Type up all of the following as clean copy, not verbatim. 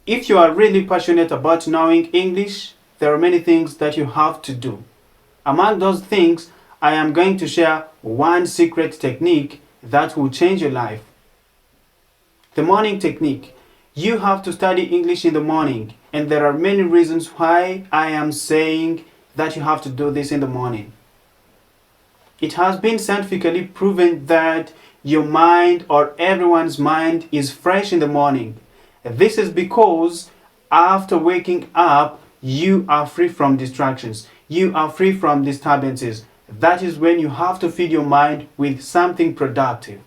If you are really passionate about knowing English, there are many things that you have to do. Among those things, I am going to share one secret technique that will change your life. The morning technique. You have to study English in the morning, and there are many reasons why I am saying that you have to do this in the morning. It has been scientifically proven that your mind or everyone's mind is fresh in the morning. This is because after waking up, you are free from distractions. You are free from disturbances. That is when you have to feed your mind with something productive.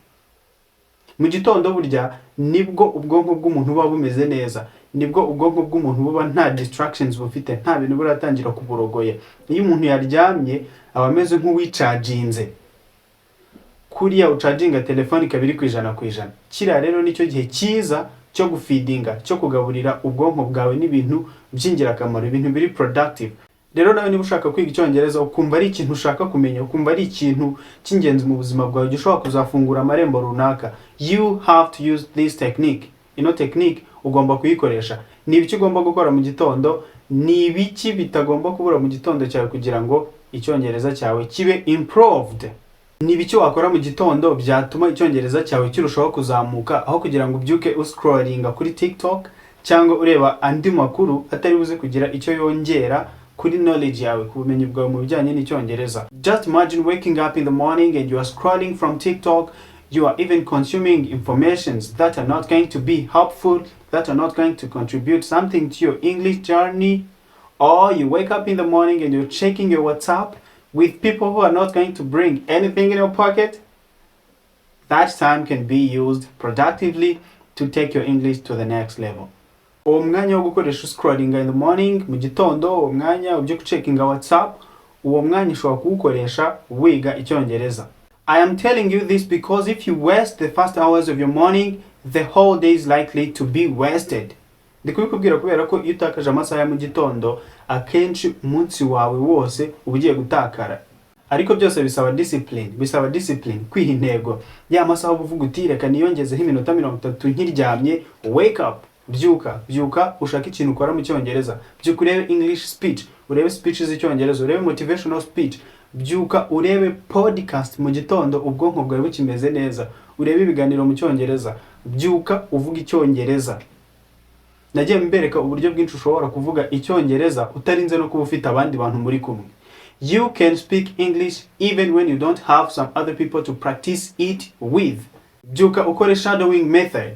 Mugitondo burya nibwo ubwonko bw'umuntu buba bumeze neza, nibwo ubwonko bw'umuntu buba nta distractions bufite, nta bintu buratangira kuburogoye. Iyo umuntu yaryamye aba ameze nk'uwicaginze, kuriya ucaginga telefone kabiri kwijana. Kiriya rero nicyo gihe cyiza cyo gufeedinga, cyo kugaburira ubwonko bwawe n'ibintu by'ingirakamaro, ibintu biri productive. Rero nawe niba ushaka kwiga Icyongereza ukumva ari ikintu ushaka kumenya, ukumva ari ikintu cy'ingenzi mu buzima bwawe gishobora kuzafungura amarembo runaka, you have to use this technique. Ino technique ugomba kuyikoresha. Ni ibiki ugomba gukora mu gitondo, ni ibiki bitagomba kubura mu gitondo cyawe kugira ngo Icyongereza cyawe kibe improved. Ni ibiki wakora mu gitondo byatuma Icyongereza cyawe kirushaho kuzamuka, aho kugira ngo ubyuke uscrollinga kuri TikTok cyangwa ureba andi makuru atari buze kugira icyo yongera kuri knowledge yawe, ku bumenyi bwawe mu bijyanye n'Icyongereza. Just imagine waking up in the morning and you are scrolling from TikTok. You are even consuming informations that are not going to be helpful, that are not going to contribute something to your English journey. Or you wake up in the morning and you're checking your WhatsApp with people who are not going to bring anything in your pocket. That time can be used productively to take your English to the next level. Uwo mwanya wo gukoresha scrolling in the morning mu gitondo, uwo mwanya ujye checking WhatsApp, uwo mwanya ushobora kuwukoresha wiga Icyongereza. I am telling you this because if you waste the first hours of your morning, the whole day is likely to be wasted. Ndikubikubwira kubera ko iyo utakaje amasaha ya mu gitondo, akenshi umunsi wawe wose ugiye gutakara. Ariko byose bisaba discipline, kwiha intego. Ya masaha uvuga uti reka niyongezeho iminota 30 nkiryamye, wake up. Byuka ushaka ikintu ukora mu Cyongereza. Byuka urebe English speech, urebe speech z'Icyongereza, urebe motivational speech. Byuka urebe podcast mu gitondo ubwonko bwawe bukimeze neza. Urebe ibiganiro mu Cyongereza. Byuka uvuga Icyongereza. Nagiye mbereka uburyo bwinshi ushobora kuvuga Icyongereza utarinze no kuba ufite abandi bantu muri kumwe. You can speak English even when you don't have some other people to practice it with. Byuka ukore shadowing method.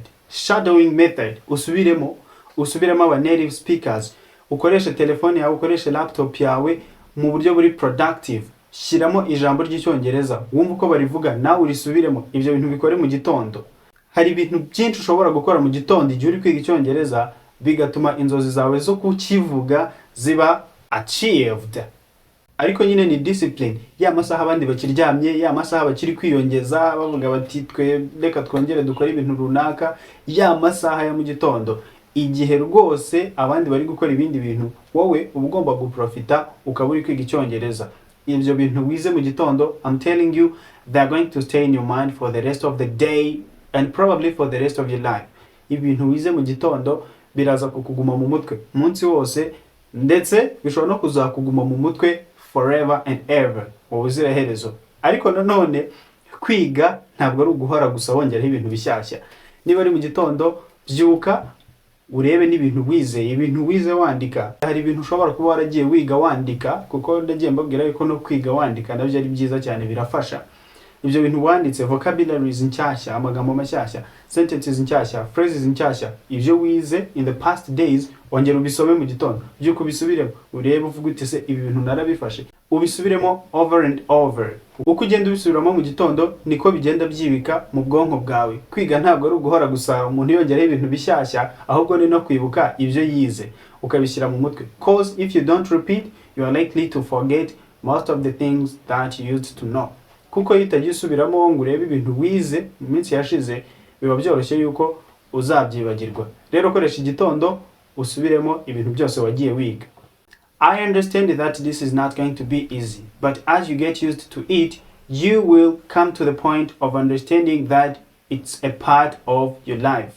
Usubiremo aba native speakers. Ukoreshe telefone yawe, ukoreshe laptop yawe mu buryo buri productive. Shyiramo ijambo ry'Icyongereza, wumva uko barivuga nawe urisubiremo. Ibyo bintu bikore mu gitondo. Hari ibintu byinshi ushobora gukora mu gitondo igihe uri kwiga Icyongereza bigatuma inzozi zawe zo kukivuga ziba achieved. Ariko nyine ni discipline. Ya masaha abandi bakiryamye, ya masaha bakiri kwiyongeza bavuga bati twe reka twongere dukora ibintu runaka, ya masaha ya mu gitondo igihe rwose abandi bari gukora ibindi bintu, wowe ugomba guprofita ukaba uri kwiga Icyongereza. Ibyo bintu wize mu gitondo, I'm telling you, they are going to stay in your mind for the rest of the day and probably for the rest of your life. Ibintu wize mu gitondo biraza kukuguma mu mutwe umunsi wose, ndetse bishobora no kuzakuguma mu mutwe forever and ever, ubuziraherezo. Ariko nanone kwiga ntabwo ari uguhora gusa wongeraho ibintu bishyashya. Niba ari mu gitondo, byuka urebe n'ibintu wize, ibintu wize wandika. Hari ibintu ushobora kuba waragiye wiga wandika, kuko ndagiye mbabwira yuko no kwiga wandika nabyo ari byiza cyane, birafasha. Ibyo bintu wanditse, vocabularies nshyashya, amagambo mashyashya, sentences nshyashya, phrases nshyashya, ibyo wize in the past days, wongera ubisome mu gitondo. Byuko ubisubiremo, urebe uvuga uti se ibi bintu narabifashe. Ubisubiremo over and over. Uko ugenda ubisubiramo mu gitondo niko bigenda byibika mu bwonko bwawe. Kwiga ntabwo ari uguhora gusa umuntu yongeraho ibintu bishyashya, ahubwo ni no kwibuka ibyo yize ukabishyira mu mutwe. Cause if you don't repeat, you are likely to forget most of the things that you used to know. Kuko iyo utagiye usubiramo ngo urebe ibintu wize mu minsi yashize, biba byoroshye yuko uzabyibagirwa. Rero koresha igitondo usubiremo ibintu byose wagiye wiga. I understand that this is not going to be easy, but as you get used to it, you will come to the point of understanding that it's a part of your life.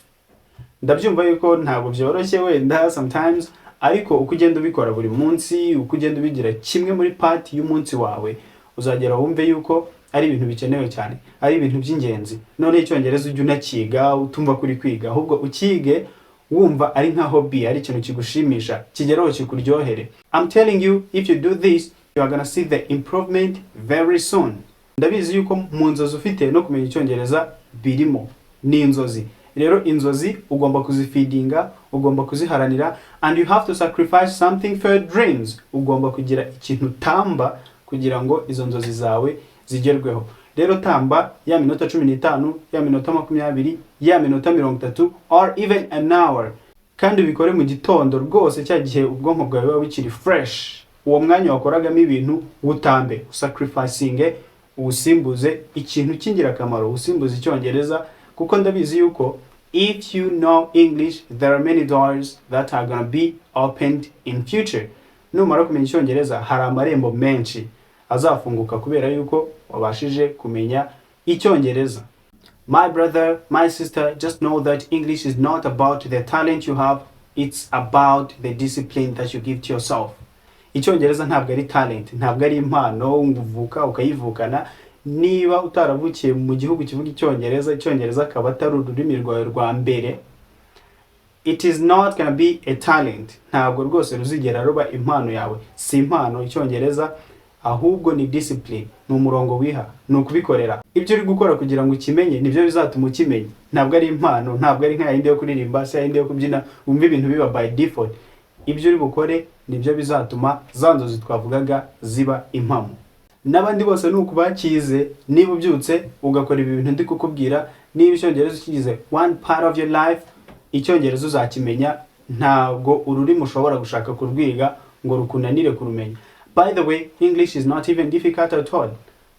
ndabyumva yuko ntabwo byoroshye wenda sometimes, ariko uko ugenda ubikora buri munsi, uko ugenda ubigira kimwe muri part y'umunsi wawe, uzagera wumve yuko ari ibintu bikenewe cyane, ari ibintu by'ingenzi. None Icyongereza ujye unakiga utumva kuri kwiga, ahubwo ukige wumva ari nka hobby, ari ikintu kigushimisha, kigeraho kikuryohere. I'm telling you, if you do this, you are gonna see the improvement very soon. Ndabizi yuko mu nzozi ufite no kumenya Icyongereza birimo, ni inzozi. Rero inzozi ugomba kuzifeedinga, ugomba kuziharanira, and you have to sacrifice something for your dreams. Ugomba kugira ikintu tamba kugira ngo izo nzozi zawe zigerweho. Rero tamba ya minota 15, ya minota 20, ya minota 30, or even an hour. Kandi ubikore mu gitondo rwose, cya gihe ubwonko bwawe buba bukiri fresh. Uwo mwanya wakoragamo ibintu utambe, sacrificing, usimbuze ikintu cy'ingirakamaro, usimbuze Icyongereza, kuko ndabizi yuko if you know English, there are many doors that are gonna be opened in future. Numara kumenya Icyongereza, hari amarembo menshi azafunguka kubera yuko wabashije kumenya Icyongereza. My brother, my sister, just know that English is not about the talent you have, it's about the discipline that you give to yourself. Icyongereza ntabwo ari talent, ntabwo ari impano nguvuka ukayivukana. Niba utaravukiye mu gihugu kivuga Icyongereza akaba atari ururimi rwawe rwa mbere, it is not gonna be a talent. Ntabwo rwose ruzigera ruba impano yawe. Si impano Icyongereza, ahubwo ni discipline, ni umurongo wiha, ni ukubikorera. Ibyo uri gukora kugira ngo ukimenye nibyo bizatuma ukimenya. Ntabwo ari impano, ntabwo ari nka yindi yo kuririmba, se yindi yo kubyina wumva ibintu biba by default. Ibyo uri bukore nibyo bizatuma za nzozi twavugaga ziba impamo. N'abandi bose nuko bakize, niba ubyutse ugakora ibi bintu ndi kukubwira, niba Icyongereza ukigize one part of your life, Icyongereza uzakimenya, ntabwo ururimi ushobora gushaka kurwiga ngo rukunanire kurumenya. By the way, English is not even difficult at all.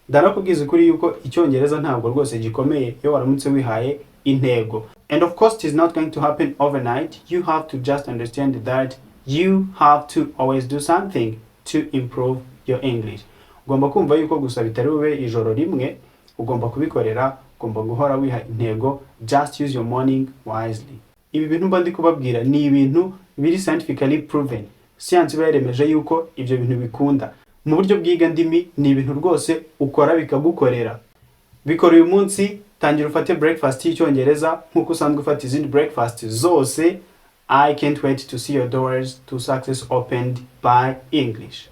Ndarakubwiza kuri yuko Icyongereza ntabwo rwose gikomeye iyo waramutse wihaye intego. And of course, it is not going to happen overnight. You have to just understand that you have to always do something to improve your English. Ugomba kumva yuko gusa bitari ube ijoro rimwe, ugomba kubikorera, ugomba guhora wiha intego. Just use your morning wisely. Ibi bintu mba ndi kubabwira ni ibintu biri scientifically proven. Science baremeje yuko ibyo bintu bikunda. Mu buryo bwiga ndimi ni ibintu rwose ukora bikagukorera. Bikora uyu munsi, tangira ufate breakfast y'Icyongereza nkuko usanzwe ufata izindi breakfast zose. I can't wait to see your doors to success opened by English.